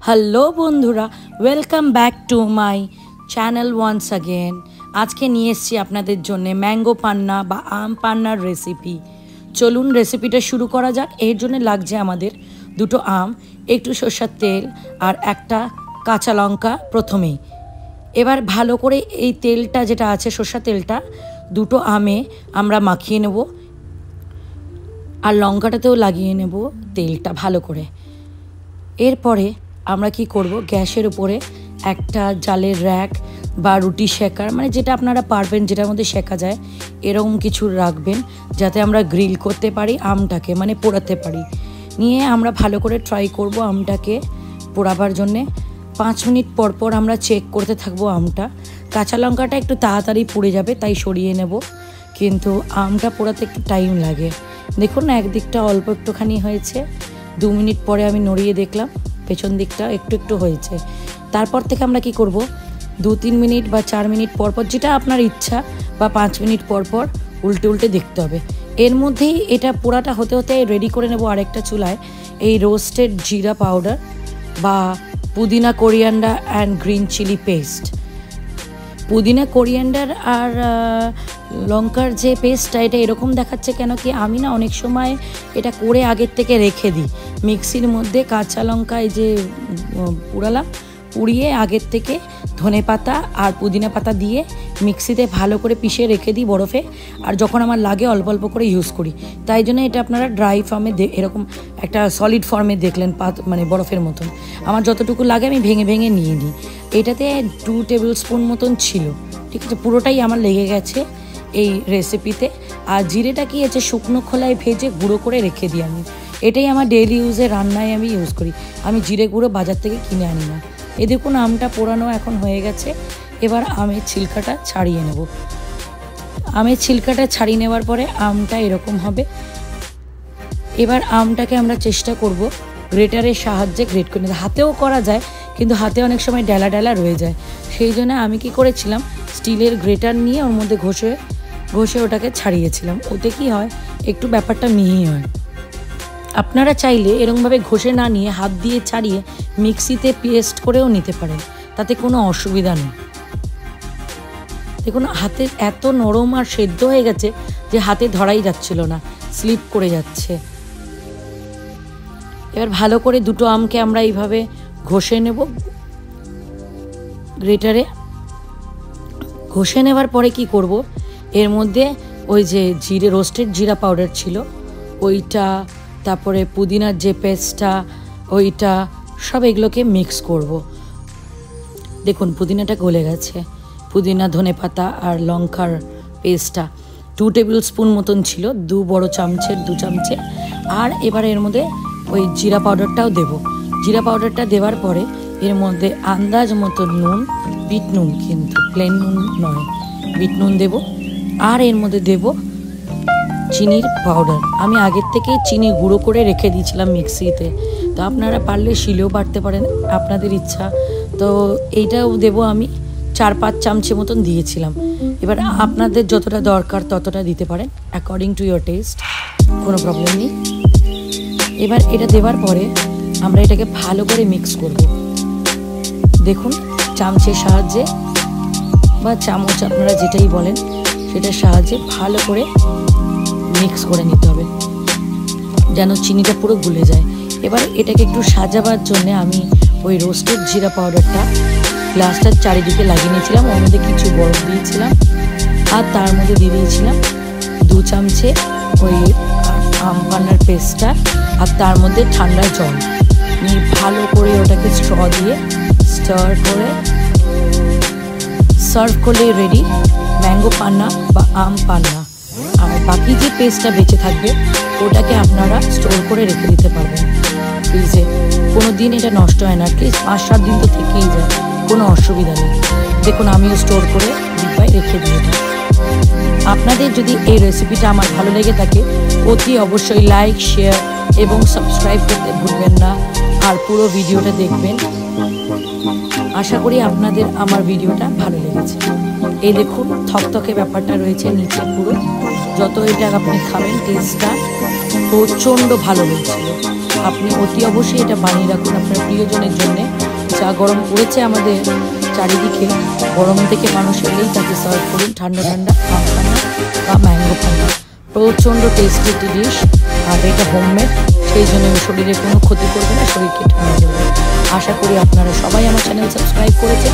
Hello বন্ধুরা, welcome back to my channel once again. আজকে নিয়ে এসেছি আপনাদের জন্য ম্যাঙ্গো পান্না বা আম পান্নার রেসিপি। চলুন রেসিপিটা শুরু করা যাক। এর জন্য লাগছে আমাদের দুটো আম, একটু সরষের তেল আর একটা কাঁচা লঙ্কা। প্রথমেই এবার ভালো করে এই তেলটা যেটা আছে সরষের তেলটা দুটো আমে আমরা মাখিয়ে নেব, আর লঙ্কাটাতেও লাগিয়ে নেব তেলটা ভালো করে। এরপরে আমরা কি করব, গ্যাসের উপরে একটা জালের র্যাক বা রুটি শেকার, মানে যেটা আপনারা পারবেন, যেটার মধ্যে শেকা যায় এরকম কিছু রাখবেন, যাতে আমরা গ্রিল করতে পারি আমটাকে, মানে পোড়াতে পারি। নিয়ে আমরা ভালো করে ট্রাই করব আমটাকে পোড়াবার জন্যে। 5 মিনিট পর পর আমরা চেক করতে থাকবো আমটা। কাঁচা লঙ্কাটা একটু তাড়াতাড়ি পুড়ে যাবে, তাই সরিয়ে নেব, কিন্তু আমটা পোড়াতে একটু টাইম লাগে। দেখুন না, একদিকটা অল্প একটুখানি হয়েছে। 2 মিনিট পরে আমি নড়িয়ে দেখলাম পেছন দিকটা একটু একটু হয়েছে। তারপর থেকে আমরা কি করব, 2-3 মিনিট বা 4 মিনিট পর পর, যেটা আপনার ইচ্ছা, বা 5 মিনিট পর পর উল্টে উল্টে দেখতে হবে। এর মধ্যেই এটা পোড়াটা হতে হতে রেডি করে নেব আরেকটা চুলায় এই রোস্টেড জিরা পাউডার বা পুদিনা, coriander and green chili paste. পুদিনা, কোরিয়ান্ডার আর লঙ্কার যে পেস্টটা, এটা এরকম দেখাচ্ছে কেন কি, আমি না অনেক সময় এটা করে আগের থেকে রেখে দিই মিক্সির মধ্যে। কাঁচা লঙ্কা এই যে পুড়ালাম, পুড়িয়ে আগের থেকে ধনে পাতা আর পুদিনা পাতা দিয়ে মিক্সিতে ভালো করে পিষে রেখে দিই বরফে, আর যখন আমার লাগে অল্প অল্প করে ইউজ করি। তাই জন্য এটা আপনারা ড্রাই ফর্মে এরকম একটা সলিড ফর্মে দেখলেন, মানে বরফের মতন। আমার যতটুকু লাগে আমি ভেঙে ভেঙে নিয়ে নিই। এটাতে 2 টেবিল স্পুন মতন ছিল, ঠিক আছে, পুরোটাই আমার লেগে গেছে এই রেসিপিতে। আর জিরেটা কি আছে, শুকনো খোলায় ভেজে গুঁড়ো করে রেখে দিই আমি। এটাই আমার ডেইলি ইউজে, রান্নায় আমি ইউজ করি। আমি জিরে গুঁড়ো বাজার থেকে কিনে আনি না। এই দেখুন আমটা পোড়ানো এখন হয়ে গেছে। এবার আমের ছিলকাটা ছাড়িয়ে নেব। আমের ছিলকাটা ছাড়িয়ে নেওয়ার পরে আমটা এরকম হবে। এবার আমটাকে আমরা চেষ্টা করব গ্রেটারের সাহায্যে গ্রেট করে নিতে। হাতেও করা যায়, কিন্তু হাতে অনেক সময় ডেলা ডেলা রয়ে যায়। সেই জন্য আমি কি করেছিলাম, স্টিলের গ্রেটার নিয়ে ওর মধ্যে ঘষে ঘষে ওটাকে ছাড়িয়েছিলাম। ওতে কি হয়, একটু ব্যাপারটা মিহি হয়। আপনারা চাইলে এরকমভাবে ঘষে না নিয়ে হাত দিয়ে ছাড়িয়ে মিক্সিতে পেস্ট করেও নিতে পারেন, তাতে কোনো অসুবিধা নেই। দেখুন হাতে এত নরম আর সেদ্ধ হয়ে গেছে যে হাতে ধরাই যাচ্ছিল না, স্লিপ করে যাচ্ছে। এবার ভালো করে দুটো আমকে আমরা এইভাবে ঘষে নেব গ্রেটারে। ঘষে নেওয়ার পরে কি করব, এর মধ্যে ওই যে রোস্টেড জিরা পাউডার ছিল ওইটা, তারপরে পুদিনার যে পেস্টটা ওইটা, সব এগুলোকে মিক্স করব। দেখুন পুদিনাটা গলে গেছে। পুদিনা, ধনে পাতা আর লঙ্কার পেস্টটা 2 টেবিল স্পুন মতন ছিল, 2 বড় চামচের 2 চামচে। আর এবার এর মধ্যে ওই জিরা পাউডারটাও দেব। জিরা পাউডারটা দেওয়ার পরে এর মধ্যে আন্দাজ মতো নুন, বিট নুন, কিন্তু প্লেন নুন নয়, বিট নুন দেব। আর এর মধ্যে দেব চিনির পাউডার। আমি আগের থেকে চিনি গুঁড়ো করে রেখে দিয়েছিলাম মিক্সিতে, তো আপনারা পারলে শিলেও বাটতে পারেন, আপনাদের ইচ্ছা। তো এইটাও দেব আমি 4-5 চামচের মতন দিয়েছিলাম। এবার আপনাদের যতটা দরকার ততটা দিতে পারেন, অ্যাকর্ডিং টু ইয়োর টেস্ট, কোনো প্রবলেম নেই। এবার এটা দেওয়ার পরে আমরা এটাকে ভালো করে মিক্স করব। দেখুন চামচের সাহায্যে বা চামচ, আপনারা যেটাই বলেন সেটার সাহায্যে ভালো করে মিক্স করে নিতে হবে, যেন চিনিটা পুরো গুলে যায়। এবার এটাকে একটু সাজাবার জন্যে আমি ওই রোস্টেড জিরা পাউডারটা গ্লাসটার চারিদিকে লাগিয়ে নিয়েছিলাম, ওর মধ্যে কিছু বরফ দিয়েছিলাম, আর তার মধ্যে দিয়ে দিয়েছিলাম 2 চামচে ওই আম পান্নার পেস্টটা, আর তার মধ্যে ঠান্ডা জল নিয়ে ভালো করে ওটাকে স্ট্র দিয়ে স্টার করে সার্ভ করলে রেডি ম্যাঙ্গো পান্না বা আম পান্না। আর বাকি যে পেস্টটা বেঁচে থাকবে ওটাকে আপনারা স্টোর করে রেখে দিতে পারবেন ফ্রিজে। কোনো দিন এটা নষ্ট হয় না, অ্যাটলিস্ট 5-7 দিন তো থেকেই যায়, কোনো অসুবিধা নেই। দেখুন আমিও স্টোর করে ডিব্বায় রেখে দিই। আপনাদের যদি এই রেসিপিটা আমার ভালো লেগে থাকে, অতি অবশ্যই লাইক, শেয়ার এবং সাবস্ক্রাইব করতে ভুলবেন না, আর পুরো ভিডিওটা দেখবেন। আশা করি আপনাদের আমার ভিডিওটা ভালো লেগেছে। এই দেখুন থকথকে ব্যাপারটা রয়েছে নিচে পুরো। যত এটা আপনি খাবেন টেস্টটা প্রচণ্ড ভালো হয়েছিল। আপনি অতি অবশ্যই এটা বানিয়ে রাখুন আপনার প্রিয়জনের জন্যে। যা গরম পড়েছে আমাদের চারিদিকে, গরম থেকে মানুষ এলেই তাকে সার্ভ করুন ঠান্ডা ঠান্ডা আম পান্না বা ম্যাঙ্গো পান্না। প্রচণ্ড টেস্টি একটি ডিশ, আর এটা হোমমেড, সেই জন্য শরীরে কোনো ক্ষতি করবে না, শরীরকে ঠান্ডা দেবে। আশা করি আপনারা সবাই আমার চ্যানেল সাবস্ক্রাইব করেছেন।